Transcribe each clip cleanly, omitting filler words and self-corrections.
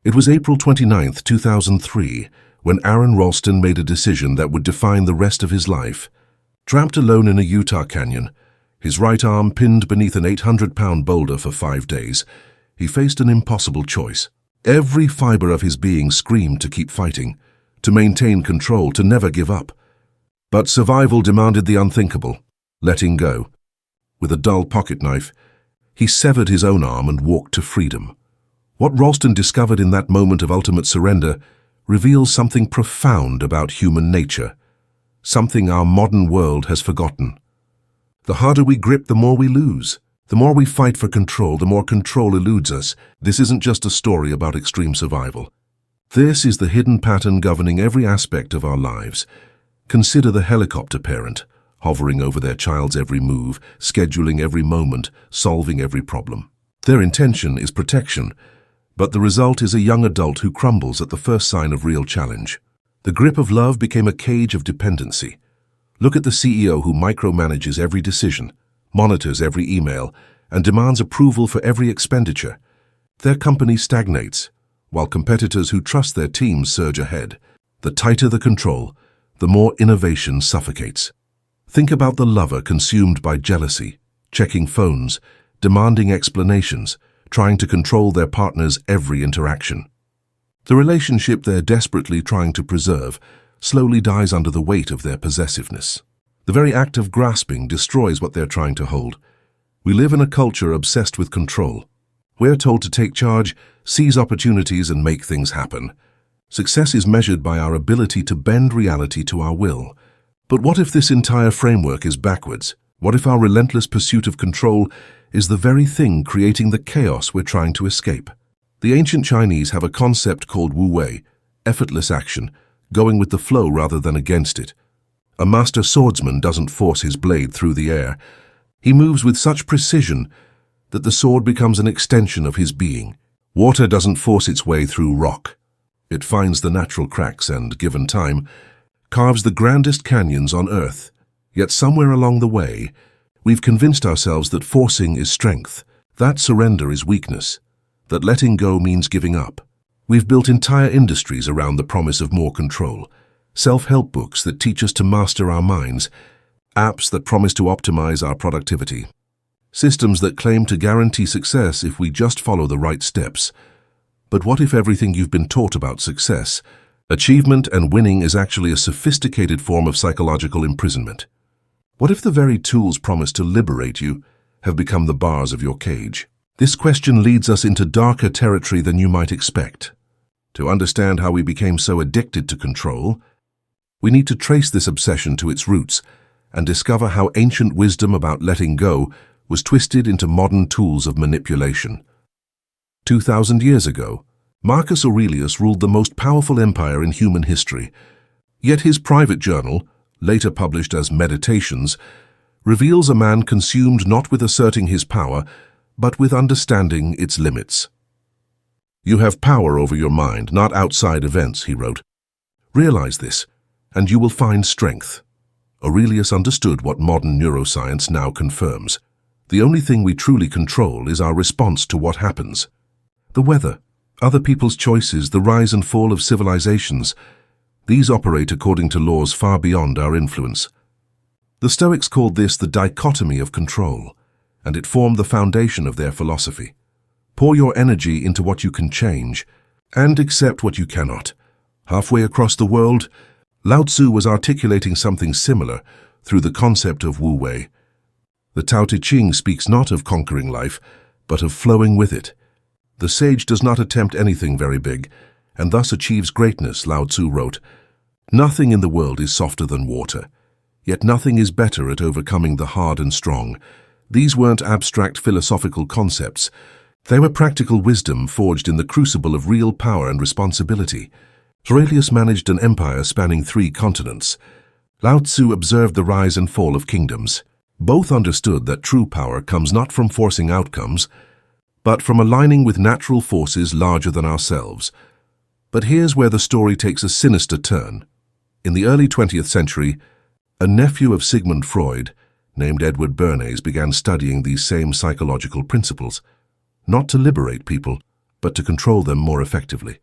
It was April 29, 2003, when Aaron Ralston made a decision that would define the rest of his life. Trapped alone in a Utah canyon, his right arm pinned beneath an 800-pound boulder for 5 days, he faced an impossible choice. Every fiber of his being screamed to keep fighting, to maintain control, to never give up. But survival demanded the unthinkable, letting go. With a dull pocket knife, he severed his own arm and walked to freedom. What Ralston discovered in that moment of ultimate surrender reveals something profound about human nature, something our modern world has forgotten. The harder we grip, the more we lose. The more we fight for control, the more control eludes us. This isn't just a story about extreme survival. This is the hidden pattern governing every aspect of our lives. Consider the helicopter parent, hovering over their child's every move, scheduling every moment, solving every problem. Their intention is protection, but the result is a young adult who crumbles at the first sign of real challenge. The grip of love became a cage of dependency. Look at the CEO who micromanages every decision, monitors every email, and demands approval for every expenditure. Their company stagnates, while competitors who trust their teams surge ahead. The tighter the control, the more innovation suffocates. Think about the lover consumed by jealousy, checking phones, demanding explanations, trying to control their partner's every interaction. The relationship they're desperately trying to preserve slowly dies under the weight of their possessiveness. The very act of grasping destroys what they're trying to hold. We live in a culture obsessed with control. We're told to take charge, seize opportunities, and make things happen. Success is measured by our ability to bend reality to our will. But what if this entire framework is backwards? What if our relentless pursuit of control is the very thing creating the chaos we're trying to escape? The ancient Chinese have a concept called wu wei, effortless action, going with the flow rather than against it. A master swordsman doesn't force his blade through the air. He moves with such precision that the sword becomes an extension of his being. Water doesn't force its way through rock. It finds the natural cracks and, given time, carves the grandest canyons on Earth. Yet somewhere along the way, we've convinced ourselves that forcing is strength, that surrender is weakness, that letting go means giving up. We've built entire industries around the promise of more control, self-help books that teach us to master our minds, apps that promise to optimize our productivity, systems that claim to guarantee success if we just follow the right steps. But what if everything you've been taught about success, achievement, and winning is actually a sophisticated form of psychological imprisonment? What if the very tools promised to liberate you have become the bars of your cage? This question leads us into darker territory than you might expect. To understand how we became so addicted to control, we need to trace this obsession to its roots and discover how ancient wisdom about letting go was twisted into modern tools of manipulation. 2,000 years ago, Marcus Aurelius ruled the most powerful empire in human history. Yet his private journal, later published as Meditations, reveals a man consumed not with asserting his power, but with understanding its limits. "You have power over your mind, not outside events," he wrote. "Realize this, and you will find strength." Aurelius understood what modern neuroscience now confirms. The only thing we truly control is our response to what happens. The weather, other people's choices, the rise and fall of civilizations, these operate according to laws far beyond our influence. The Stoics called this the dichotomy of control, and it formed the foundation of their philosophy. Pour your energy into what you can change, and accept what you cannot. Halfway across the world, Lao Tzu was articulating something similar through the concept of wu wei. The Tao Te Ching speaks not of conquering life, but of flowing with it. The sage does not attempt anything very big, and thus achieves greatness, Lao Tzu wrote. Nothing in the world is softer than water, yet nothing is better at overcoming the hard and strong. These weren't abstract philosophical concepts. They were practical wisdom forged in the crucible of real power and responsibility. Aurelius managed an empire spanning 3 continents. Lao Tzu observed the rise and fall of kingdoms. Both understood that true power comes not from forcing outcomes, but from aligning with natural forces larger than ourselves. But here's where the story takes a sinister turn. In the early 20th century, a nephew of Sigmund Freud, named Edward Bernays, began studying these same psychological principles, not to liberate people, but to control them more effectively.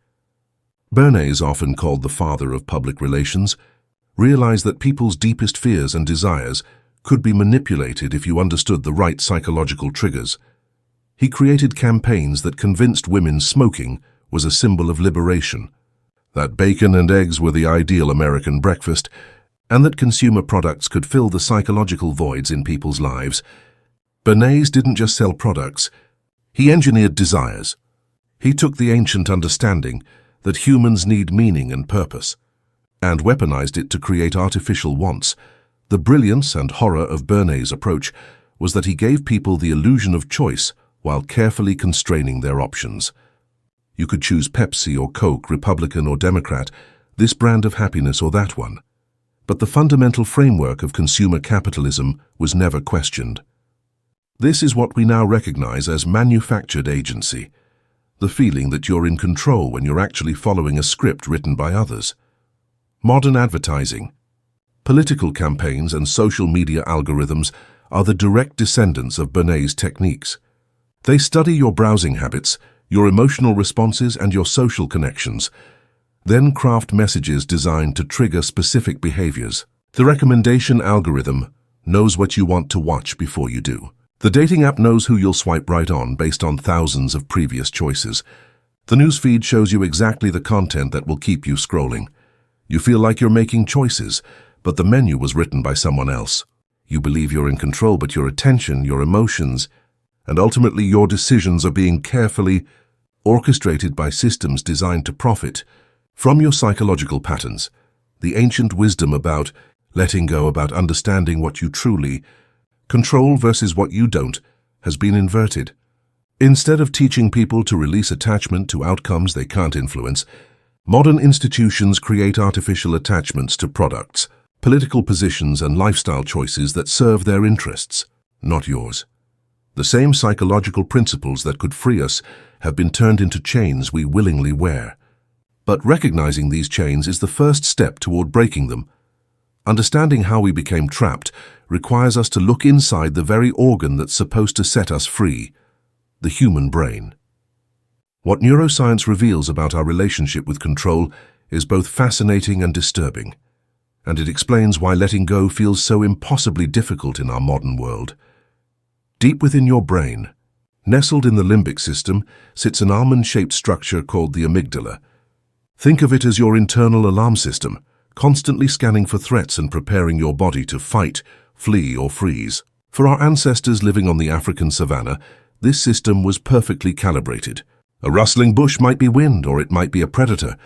Bernays, often called the father of public relations, realized that people's deepest fears and desires could be manipulated if you understood the right psychological triggers. He created campaigns that convinced women smoking was a symbol of liberation, that bacon and eggs were the ideal American breakfast, and that consumer products could fill the psychological voids in people's lives. Bernays didn't just sell products, he engineered desires. He took the ancient understanding that humans need meaning and purpose, and weaponized it to create artificial wants. The brilliance and horror of Bernays' approach was that he gave people the illusion of choice while carefully constraining their options. You could choose Pepsi or Coke, Republican or Democrat, this brand of happiness or that one. But the fundamental framework of consumer capitalism was never questioned. This is what we now recognize as manufactured agency, the feeling that you're in control when you're actually following a script written by others. Modern advertising, political campaigns and social media algorithms are the direct descendants of Bernays' techniques. They study your browsing habits, your emotional responses and your social connections, then craft messages designed to trigger specific behaviors. The recommendation algorithm knows what you want to watch before you do. The dating app knows who you'll swipe right on based on thousands of previous choices. The newsfeed shows you exactly the content that will keep you scrolling. You feel like you're making choices, but the menu was written by someone else. You believe you're in control, but your attention, your emotions, and ultimately your decisions are being carefully orchestrated by systems designed to profit from your psychological patterns. The ancient wisdom about letting go, about understanding what you truly control versus what you don't, has been inverted. Instead of teaching people to release attachment to outcomes they can't influence, modern institutions create artificial attachments to products, political positions and lifestyle choices that serve their interests, not yours. The same psychological principles that could free us have been turned into chains we willingly wear. But recognizing these chains is the first step toward breaking them. Understanding how we became trapped requires us to look inside the very organ that's supposed to set us free, the human brain. What neuroscience reveals about our relationship with control is both fascinating and disturbing, and it explains why letting go feels so impossibly difficult in our modern world. Deep within your brain, nestled in the limbic system, sits an almond-shaped structure called the amygdala. Think of it as your internal alarm system, constantly scanning for threats and preparing your body to fight, flee, or freeze. For our ancestors living on the African savanna, this system was perfectly calibrated. A rustling bush might be wind, or it might be a predator.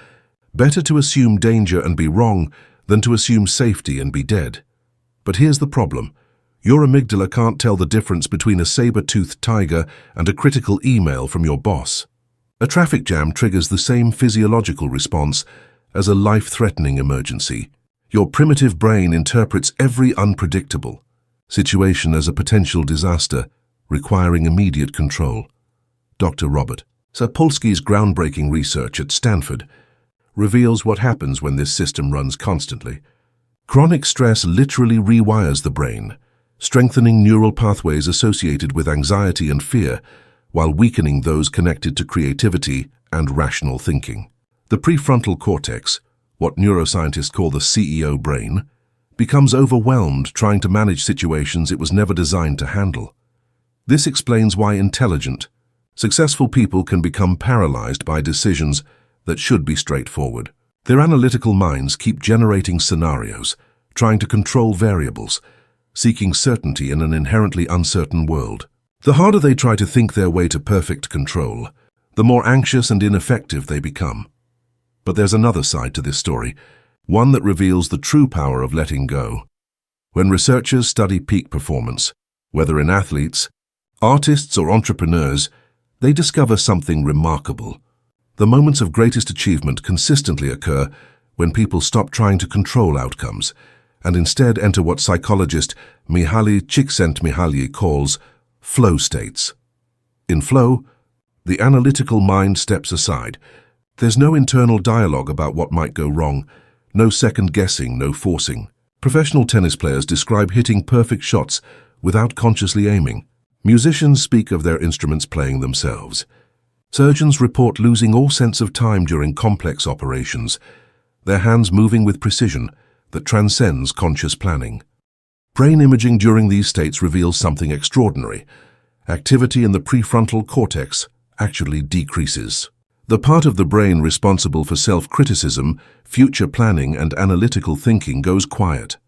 Better to assume danger and be wrong than to assume safety and be dead. But here's the problem. Your amygdala can't tell the difference between a saber-toothed tiger and a critical email from your boss. A traffic jam triggers the same physiological response as a life-threatening emergency. Your primitive brain interprets every unpredictable situation as a potential disaster, requiring immediate control. Dr. Robert Sapolsky's groundbreaking research at Stanford reveals what happens when this system runs constantly. Chronic stress literally rewires the brain, strengthening neural pathways associated with anxiety and fear, while weakening those connected to creativity and rational thinking. The prefrontal cortex, what neuroscientists call the CEO brain, becomes overwhelmed trying to manage situations it was never designed to handle. This explains why intelligent, successful people can become paralyzed by decisions that should be straightforward. Their analytical minds keep generating scenarios, trying to control variables, seeking certainty in an inherently uncertain world. The harder they try to think their way to perfect control, the more anxious and ineffective they become. But there's another side to this story, one that reveals the true power of letting go. When researchers study peak performance, whether in athletes, artists, or entrepreneurs, they discover something remarkable. The moments of greatest achievement consistently occur when people stop trying to control outcomes and instead enter what psychologist Mihaly Csikszentmihalyi calls flow states. In flow, the analytical mind steps aside. There's no internal dialogue about what might go wrong, no second guessing, no forcing. Professional tennis players describe hitting perfect shots without consciously aiming. Musicians speak of their instruments playing themselves. Surgeons report losing all sense of time during complex operations, their hands moving with precision that transcends conscious planning. Brain imaging during these states reveals something extraordinary. Activity in the prefrontal cortex actually decreases. The part of the brain responsible for self-criticism, future planning, and analytical thinking goes quiet.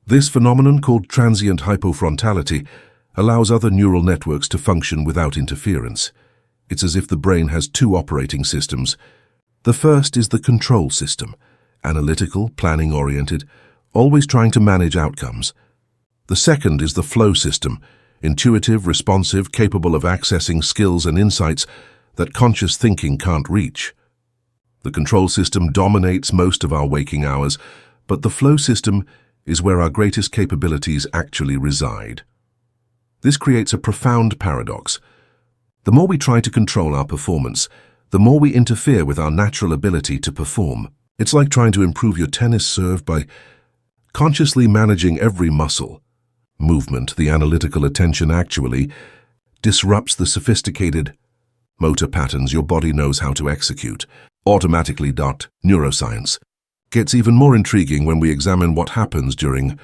This phenomenon, called transient hypofrontality, allows other neural networks to function without interference. It's as if the brain has two operating systems. The first is the control system, analytical, planning-oriented, always trying to manage outcomes. The second is the flow system, intuitive, responsive, capable of accessing skills and insights that conscious thinking can't reach. The control system dominates most of our waking hours, but the flow system is where our greatest capabilities actually reside. This creates a profound paradox. The more we try to control our performance, the more we interfere with our natural ability to perform. It's like trying to improve your tennis serve by consciously managing every muscle. Movement, the analytical attention, actually disrupts the sophisticated motor patterns your body knows how to execute automatically. Neuroscience gets even more intriguing when we examine what happens during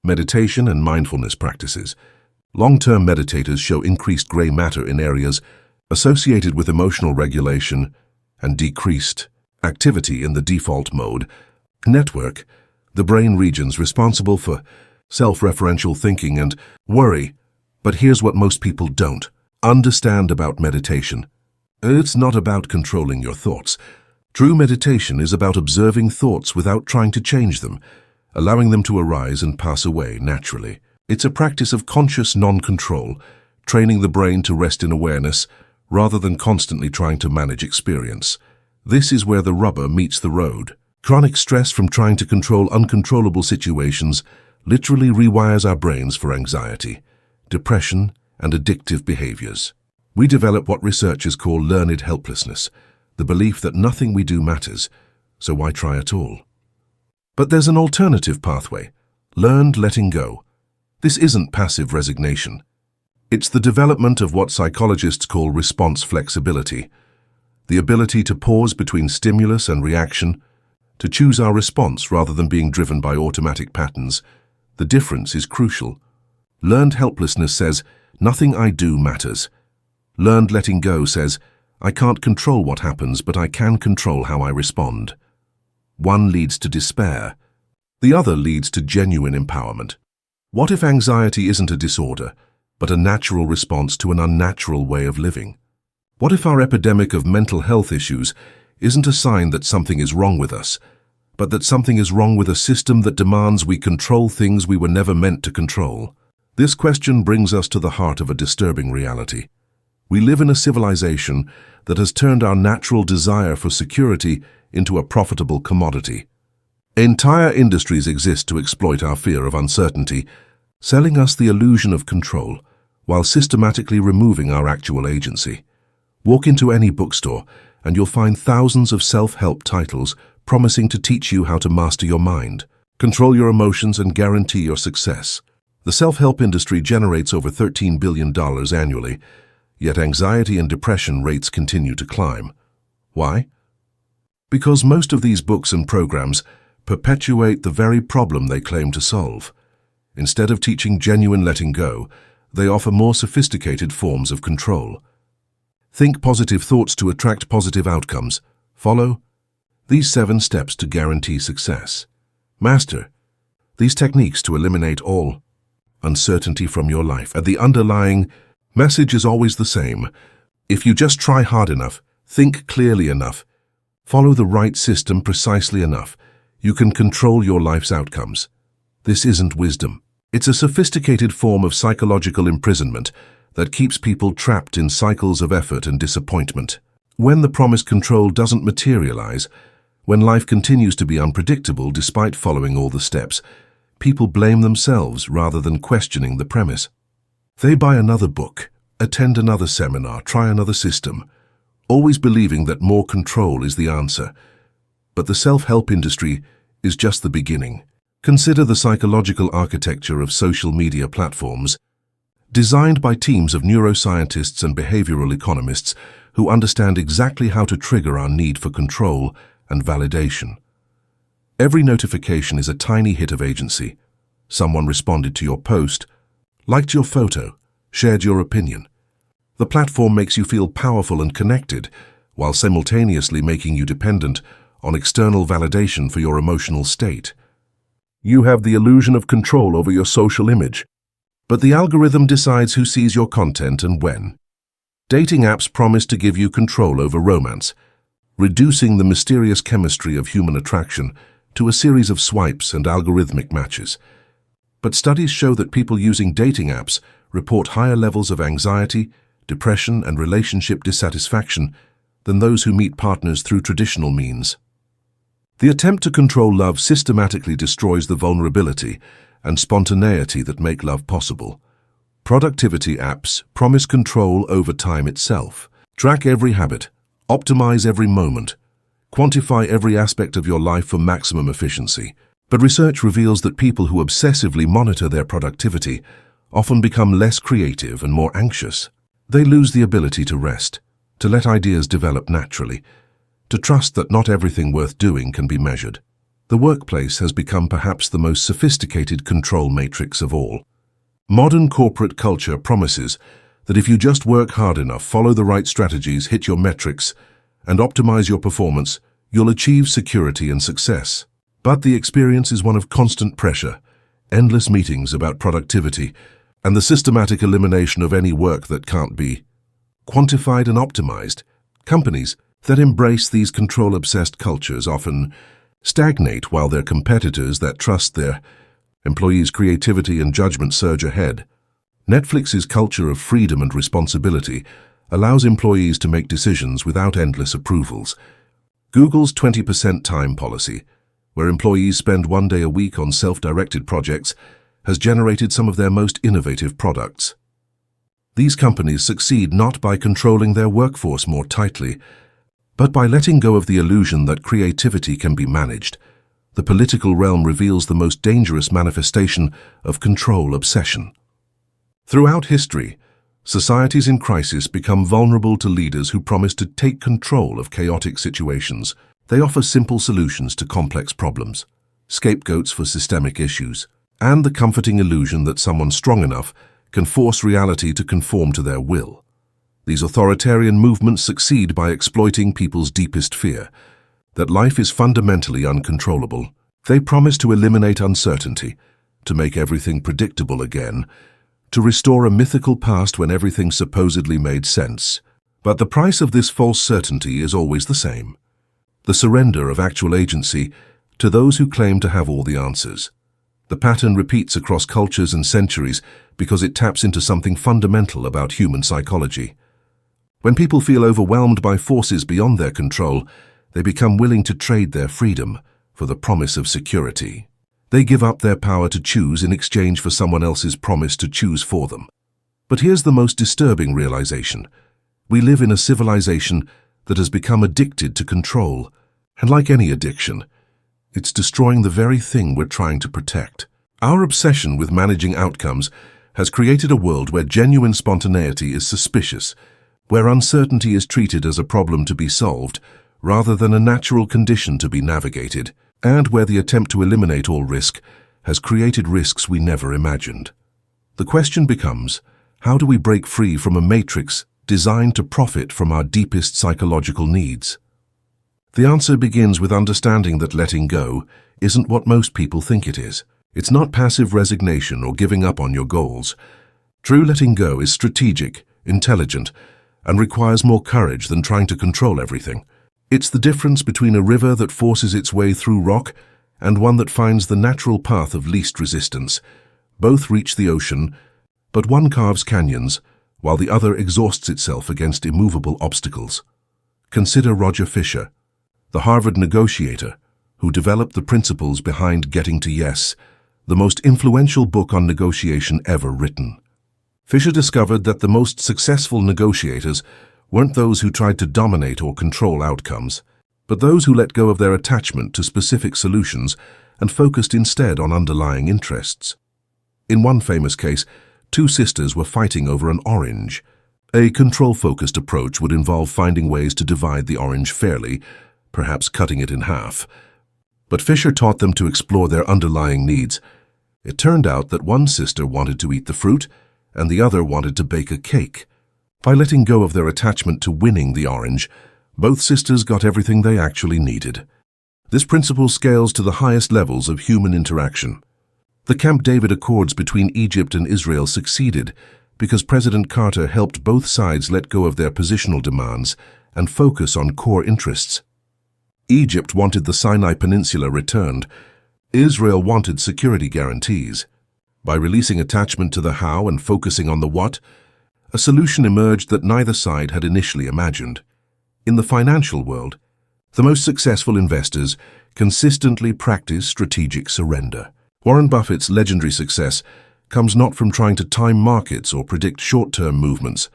meditation and mindfulness practices. Long-term meditators show increased gray matter in areas associated with emotional regulation and decreased activity in the default mode network, the brain regions responsible for self-referential thinking and worry. But here's what most people don't understand about meditation. It's not about controlling your thoughts. True meditation is about observing thoughts without trying to change them, allowing them to arise and pass away naturally. It's a practice of conscious non-control, training the brain to rest in awareness rather than constantly trying to manage experience. This is where the rubber meets the road. Chronic stress from trying to control uncontrollable situations literally rewires our brains for anxiety, depression, and addictive behaviors. We develop what researchers call learned helplessness, the belief that nothing we do matters, so why try at all? But there's an alternative pathway, learned letting go. This isn't passive resignation. It's the development of what psychologists call response flexibility, the ability to pause between stimulus and reaction, to choose our response rather than being driven by automatic patterns. The difference is crucial. Learned helplessness says, nothing I do matters. Learned letting go says, I can't control what happens, but I can control how I respond. One leads to despair. The other leads to genuine empowerment. What if anxiety isn't a disorder, but a natural response to an unnatural way of living? What if our epidemic of mental health issues isn't a sign that something is wrong with us, but that something is wrong with a system that demands we control things we were never meant to control? This question brings us to the heart of a disturbing reality. We live in a civilization that has turned our natural desire for security into a profitable commodity. Entire industries exist to exploit our fear of uncertainty, selling us the illusion of control while systematically removing our actual agency. Walk into any bookstore and you'll find thousands of self-help titles promising to teach you how to master your mind, control your emotions, and guarantee your success. The self-help industry generates over $13 billion annually, yet anxiety and depression rates continue to climb. Why? Because most of these books and programs perpetuate the very problem they claim to solve. Instead of teaching genuine letting go, they offer more sophisticated forms of control. Think positive thoughts to attract positive outcomes. Follow these 7 steps to guarantee success. Master these techniques to eliminate all uncertainty from your life. And the underlying message is always the same. If you just try hard enough, think clearly enough, follow the right system precisely enough, you can control your life's outcomes. This isn't wisdom. It's a sophisticated form of psychological imprisonment that keeps people trapped in cycles of effort and disappointment. When the promised control doesn't materialize, when life continues to be unpredictable despite following all the steps, people blame themselves rather than questioning the premise. They buy another book, attend another seminar, try another system, always believing that more control is the answer. But the self-help industry is just the beginning. Consider the psychological architecture of social media platforms, designed by teams of neuroscientists and behavioral economists who understand exactly how to trigger our need for control and validation. Every notification is a tiny hit of agency. Someone responded to your post, liked your photo, shared your opinion. The platform makes you feel powerful and connected, while simultaneously making you dependent on external validation for your emotional state. You have the illusion of control over your social image, but the algorithm decides who sees your content and when. Dating apps promise to give you control over romance, reducing the mysterious chemistry of human attraction to a series of swipes and algorithmic matches. But studies show that people using dating apps report higher levels of anxiety, depression, and relationship dissatisfaction than those who meet partners through traditional means. The attempt to control love systematically destroys the vulnerability and spontaneity that make love possible. Productivity apps promise control over time itself. Track every habit, optimize every moment, quantify every aspect of your life for maximum efficiency. But research reveals that people who obsessively monitor their productivity often become less creative and more anxious. They lose the ability to rest, to let ideas develop naturally, to trust that not everything worth doing can be measured. The workplace has become perhaps the most sophisticated control matrix of all. Modern corporate culture promises that if you just work hard enough, follow the right strategies, hit your metrics, and optimize your performance, you'll achieve security and success. But the experience is one of constant pressure, endless meetings about productivity, and the systematic elimination of any work that can't be quantified and optimized. Companies that embrace these control-obsessed cultures often stagnate, while their competitors that trust their employees' creativity and judgment surge ahead. Netflix's culture of freedom and responsibility allows employees to make decisions without endless approvals. Google's 20% time policy, where employees spend 1 day a week on self-directed projects, has generated some of their most innovative products. These companies succeed not by controlling their workforce more tightly, but by letting go of the illusion that creativity can be managed. The political realm reveals the most dangerous manifestation of control obsession. Throughout history, societies in crisis become vulnerable to leaders who promise to take control of chaotic situations. They offer simple solutions to complex problems, scapegoats for systemic issues, and the comforting illusion that someone strong enough can force reality to conform to their will. These authoritarian movements succeed by exploiting people's deepest fear, that life is fundamentally uncontrollable. They promise to eliminate uncertainty, to make everything predictable again, to restore a mythical past when everything supposedly made sense. But the price of this false certainty is always the same: the surrender of actual agency to those who claim to have all the answers. The pattern repeats across cultures and centuries because it taps into something fundamental about human psychology. When people feel overwhelmed by forces beyond their control, they become willing to trade their freedom for the promise of security. They give up their power to choose in exchange for someone else's promise to choose for them. But here's the most disturbing realization: we live in a civilization that has become addicted to control, and like any addiction, it's destroying the very thing we're trying to protect. Our obsession with managing outcomes has created a world where genuine spontaneity is suspicious, where uncertainty is treated as a problem to be solved rather than a natural condition to be navigated, and where the attempt to eliminate all risk has created risks we never imagined. The question becomes, how do we break free from a matrix designed to profit from our deepest psychological needs? The answer begins with understanding that letting go isn't what most people think it is. It's not passive resignation or giving up on your goals. True letting go is strategic, intelligent, and requires more courage than trying to control everything. It's the difference between a river that forces its way through rock and one that finds the natural path of least resistance. Both reach the ocean, but one carves canyons, while the other exhausts itself against immovable obstacles. Consider Roger Fisher, the Harvard negotiator who developed the principles behind Getting to Yes, the most influential book on negotiation ever written. Fisher discovered that the most successful negotiators weren't those who tried to dominate or control outcomes, but those who let go of their attachment to specific solutions and focused instead on underlying interests. In one famous case, two sisters were fighting over an orange. A control-focused approach would involve finding ways to divide the orange fairly, perhaps cutting it in half. But Fisher taught them to explore their underlying needs. It turned out that one sister wanted to eat the fruit, and the other wanted to bake a cake. By letting go of their attachment to winning the orange, both sisters got everything they actually needed. This principle scales to the highest levels of human interaction. The Camp David Accords between Egypt and Israel succeeded because President Carter helped both sides let go of their positional demands and focus on core interests. Egypt wanted the Sinai Peninsula returned. Israel wanted security guarantees. By releasing attachment to the how and focusing on the what, a solution emerged that neither side had initially imagined. In the financial world, the most successful investors consistently practice strategic surrender. Warren Buffett's legendary success comes not from trying to time markets or predict short-term movements,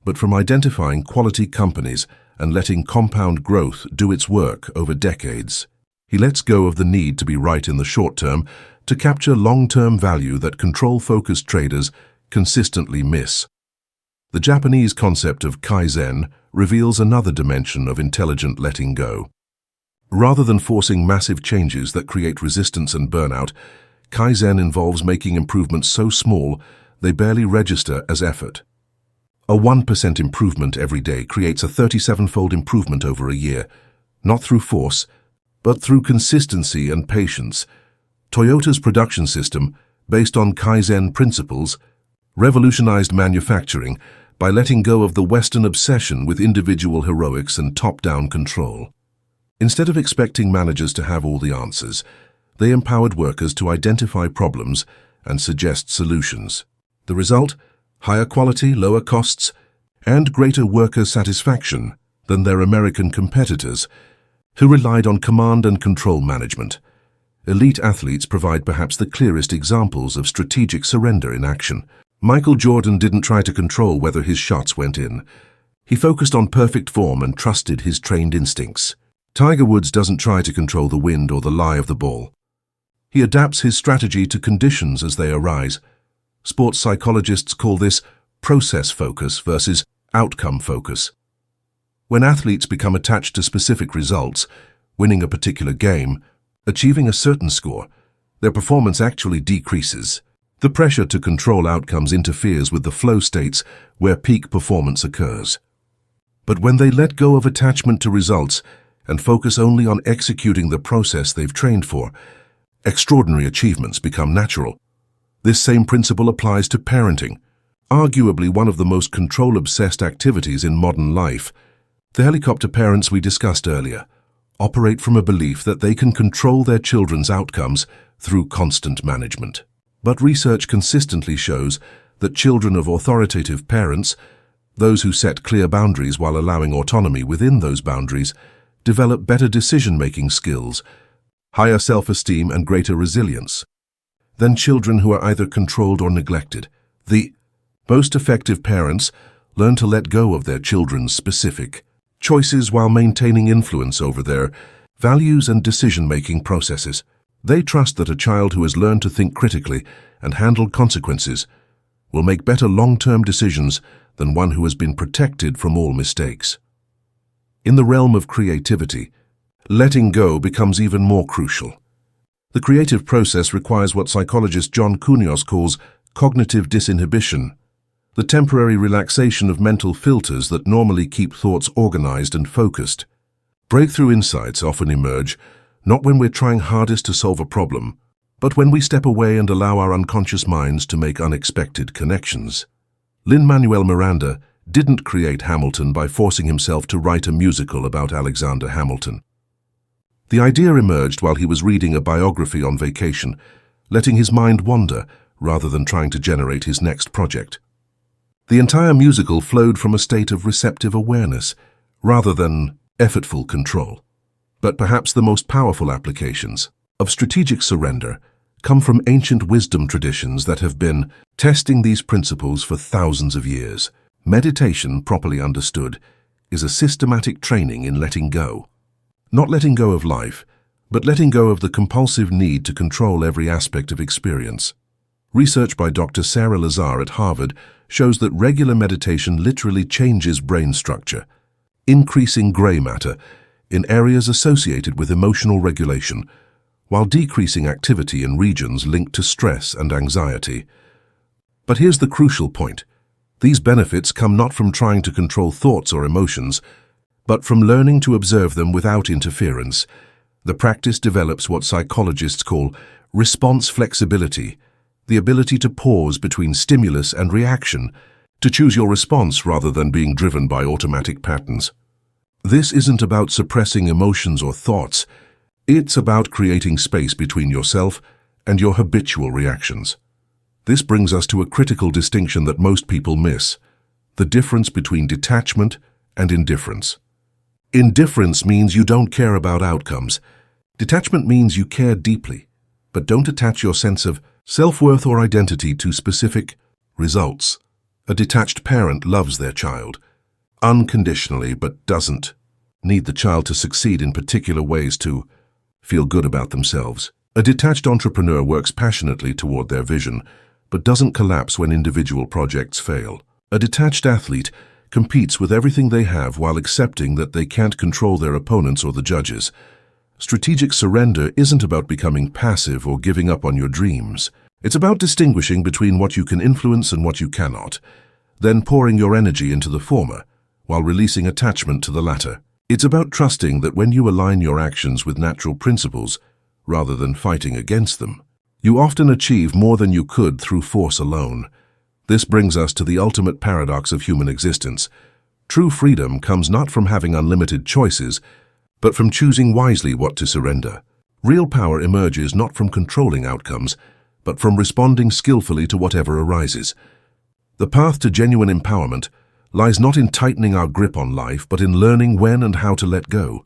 but from identifying quality companies and letting compound growth do its work over decades. He lets go of the need to be right in the short term to capture long-term value that control-focused traders consistently miss. The Japanese concept of Kaizen reveals another dimension of intelligent letting go. Rather than forcing massive changes that create resistance and burnout, Kaizen involves making improvements so small they barely register as effort. A 1% improvement every day creates a 37-fold improvement over a year, not through force, but through consistency and patience. Toyota's production system, based on Kaizen principles, revolutionized manufacturing by letting go of the Western obsession with individual heroics and top-down control. Instead of expecting managers to have all the answers, they empowered workers to identify problems and suggest solutions. The result? Higher quality, lower costs, and greater worker satisfaction than their American competitors, who relied on command and control management. Elite athletes provide perhaps the clearest examples of strategic surrender in action. Michael Jordan didn't try to control whether his shots went in. He focused on perfect form and trusted his trained instincts. Tiger Woods doesn't try to control the wind or the lie of the ball. He adapts his strategy to conditions as they arise. Sports psychologists call this process focus versus outcome focus. When athletes become attached to specific results, winning a particular game, achieving a certain score, their performance actually decreases. The pressure to control outcomes interferes with the flow states where peak performance occurs. But when they let go of attachment to results and focus only on executing the process they've trained for, extraordinary achievements become natural. This same principle applies to parenting, arguably one of the most control-obsessed activities in modern life. The helicopter parents we discussed earlier operate from a belief that they can control their children's outcomes through constant management. But research consistently shows that children of authoritative parents, those who set clear boundaries while allowing autonomy within those boundaries, develop better decision-making skills, higher self-esteem and greater resilience than children who are either controlled or neglected. The most effective parents learn to let go of their children's specific choices while maintaining influence over their values and decision-making processes. They trust that a child who has learned to think critically and handle consequences will make better long-term decisions than one who has been protected from all mistakes. In the realm of creativity, letting go becomes even more crucial. The creative process requires what psychologist John calls cognitive disinhibition, the temporary relaxation of mental filters that normally keep thoughts organized and focused. Breakthrough insights often emerge not when we're trying hardest to solve a problem, but when we step away and allow our unconscious minds to make unexpected connections. Lin-Manuel Miranda didn't create Hamilton by forcing himself to write a musical about Alexander Hamilton. The idea emerged while he was reading a biography on vacation, letting his mind wander rather than trying to generate his next project. The entire musical flowed from a state of receptive awareness rather than effortful control. But perhaps the most powerful applications of strategic surrender come from ancient wisdom traditions that have been testing these principles for thousands of years. Meditation, properly understood, is a systematic training in letting go. Not letting go of life, but letting go of the compulsive need to control every aspect of experience. Research by Dr. Sarah Lazar at Harvard shows that regular meditation literally changes brain structure, increasing gray matter in areas associated with emotional regulation, while decreasing activity in regions linked to stress and anxiety. But here's the crucial point. These benefits come not from trying to control thoughts or emotions, but from learning to observe them without interference. The practice develops what psychologists call response flexibility, the ability to pause between stimulus and reaction, to choose your response rather than being driven by automatic patterns. This isn't about suppressing emotions or thoughts. It's about creating space between yourself and your habitual reactions. This brings us to a critical distinction that most people miss: the difference between detachment and indifference. Indifference means you don't care about outcomes. Detachment means you care deeply, but don't attach your sense of self-worth or identity to specific results. A detached parent loves their child unconditionally, but doesn't need the child to succeed in particular ways to feel good about themselves. A detached entrepreneur works passionately toward their vision, but doesn't collapse when individual projects fail. A detached athlete competes with everything they have while accepting that they can't control their opponents or the judges. Strategic surrender isn't about becoming passive or giving up on your dreams. It's about distinguishing between what you can influence and what you cannot, then pouring your energy into the former, while releasing attachment to the latter. It's about trusting that when you align your actions with natural principles, rather than fighting against them, you often achieve more than you could through force alone. This brings us to the ultimate paradox of human existence. True freedom comes not from having unlimited choices, but from choosing wisely what to surrender. Real power emerges not from controlling outcomes, but from responding skillfully to whatever arises. The path to genuine empowerment lies not in tightening our grip on life, but in learning when and how to let go.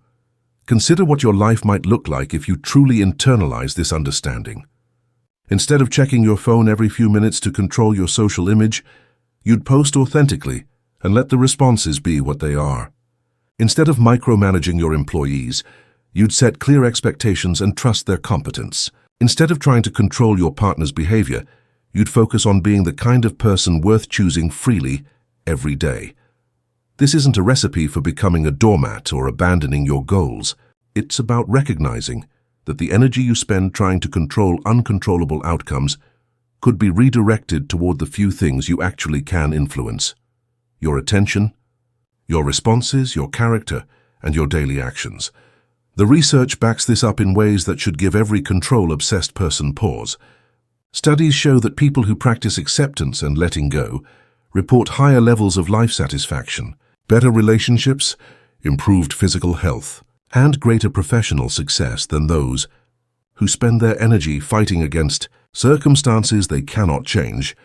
Consider what your life might look like if you truly internalize this understanding. Instead of checking your phone every few minutes to control your social image, you'd post authentically and let the responses be what they are. Instead of micromanaging your employees, you'd set clear expectations and trust their competence. Instead of trying to control your partner's behavior, you'd focus on being the kind of person worth choosing freely every day. This isn't a recipe for becoming a doormat or abandoning your goals. It's about recognizing that the energy you spend trying to control uncontrollable outcomes could be redirected toward the few things you actually can influence: your attention, your responses, your character, and your daily actions. The research backs this up in ways that should give every control-obsessed person pause. Studies show that people who practice acceptance and letting go report higher levels of life satisfaction, better relationships, improved physical health, and greater professional success than those who spend their energy fighting against circumstances they cannot change.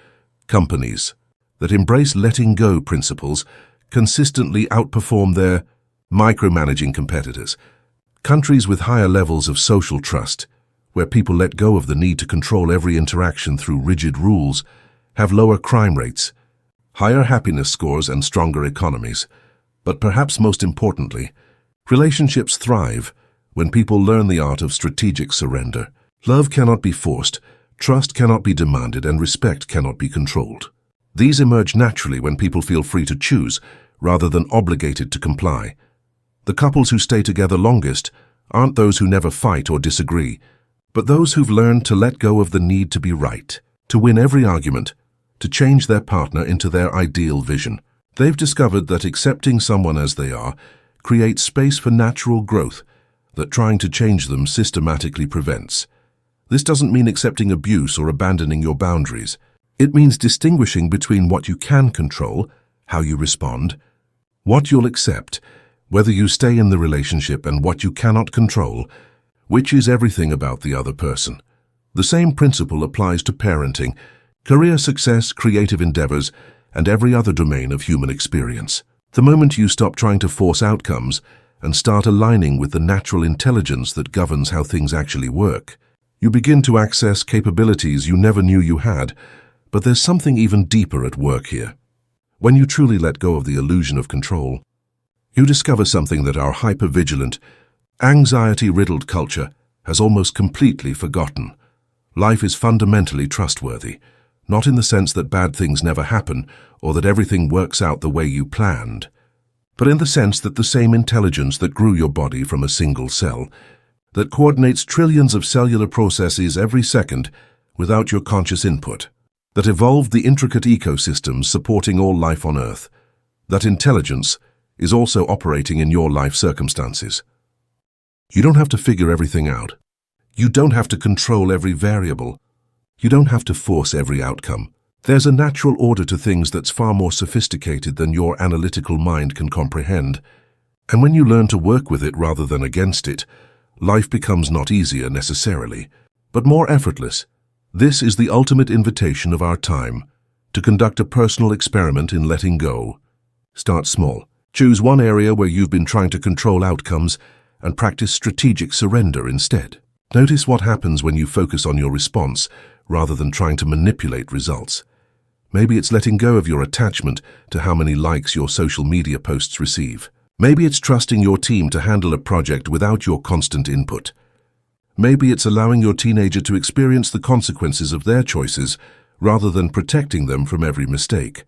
Companies that embrace letting go principles consistently outperform their micromanaging competitors. Countries with higher levels of social trust, where people let go of the need to control every interaction through rigid rules, have lower crime rates, higher happiness scores, and stronger economies. But perhaps most importantly, relationships thrive when people learn the art of strategic surrender. Love cannot be forced, trust cannot be demanded, and respect cannot be controlled. These emerge naturally when people feel free to choose, rather than obligated to comply. The couples who stay together longest aren't those who never fight or disagree, but those who've learned to let go of the need to be right, to win every argument, to change their partner into their ideal vision. They've discovered that accepting someone as they are creates space for natural growth that trying to change them systematically prevents. This doesn't mean accepting abuse or abandoning your boundaries. It means distinguishing between what you can control, how you respond, what you'll accept, whether you stay in the relationship, and what you cannot control, which is everything about the other person. The same principle applies to parenting, career success, creative endeavors, and every other domain of human experience. The moment you stop trying to force outcomes and start aligning with the natural intelligence that governs how things actually work, you begin to access capabilities you never knew you had. But there's something even deeper at work here. When you truly let go of the illusion of control, you discover something that our hyper-vigilant, anxiety-riddled culture has almost completely forgotten. Life is fundamentally trustworthy. Not in the sense that bad things never happen or that everything works out the way you planned, but in the sense that the same intelligence that grew your body from a single cell, that coordinates trillions of cellular processes every second without your conscious input, that evolved the intricate ecosystems supporting all life on Earth, that intelligence is also operating in your life circumstances. You don't have to figure everything out. You don't have to control every variable. You don't have to force every outcome. There's a natural order to things that's far more sophisticated than your analytical mind can comprehend. And when you learn to work with it rather than against it, life becomes not easier necessarily, but more effortless. This is the ultimate invitation of our time, to conduct a personal experiment in letting go. Start small. Choose one area where you've been trying to control outcomes and practice strategic surrender instead. Notice what happens when you focus on your response rather than trying to manipulate results. Maybe it's letting go of your attachment to how many likes your social media posts receive. Maybe it's trusting your team to handle a project without your constant input. Maybe it's allowing your teenager to experience the consequences of their choices rather than protecting them from every mistake.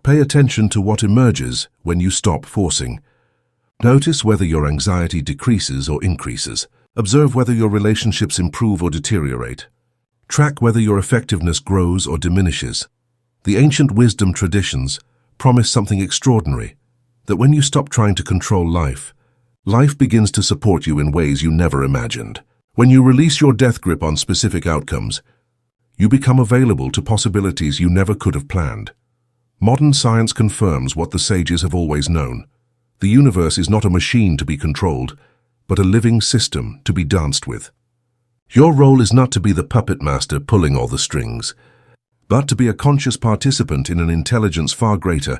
Pay attention to what emerges when you stop forcing. Notice whether your anxiety decreases or increases. Observe whether your relationships improve or deteriorate. Track whether your effectiveness grows or diminishes. The ancient wisdom traditions promise something extraordinary, that when you stop trying to control life, life begins to support you in ways you never imagined. When you release your death grip on specific outcomes, you become available to possibilities you never could have planned. Modern science confirms what the sages have always known. The universe is not a machine to be controlled, but a living system to be danced with. Your role is not to be the puppet master pulling all the strings, but to be a conscious participant in an intelligence far greater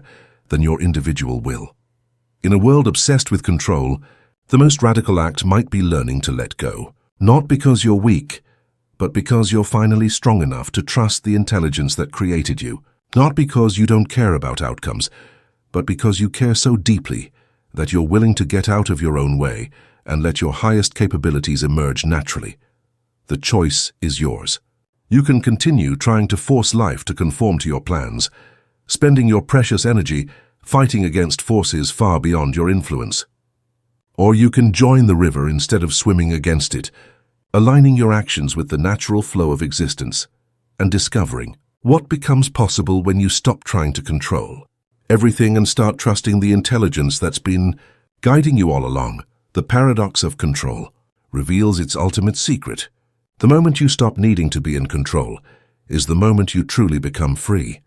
than your individual will. In a world obsessed with control, the most radical act might be learning to let go. Not because you're weak, but because you're finally strong enough to trust the intelligence that created you. Not because you don't care about outcomes, but because you care so deeply that you're willing to get out of your own way and let your highest capabilities emerge naturally. The choice is yours. You can continue trying to force life to conform to your plans, spending your precious energy fighting against forces far beyond your influence. Or you can join the river instead of swimming against it, aligning your actions with the natural flow of existence and discovering what becomes possible when you stop trying to control everything and start trusting the intelligence that's been guiding you all along. The paradox of control reveals its ultimate secret. The moment you stop needing to be in control is the moment you truly become free.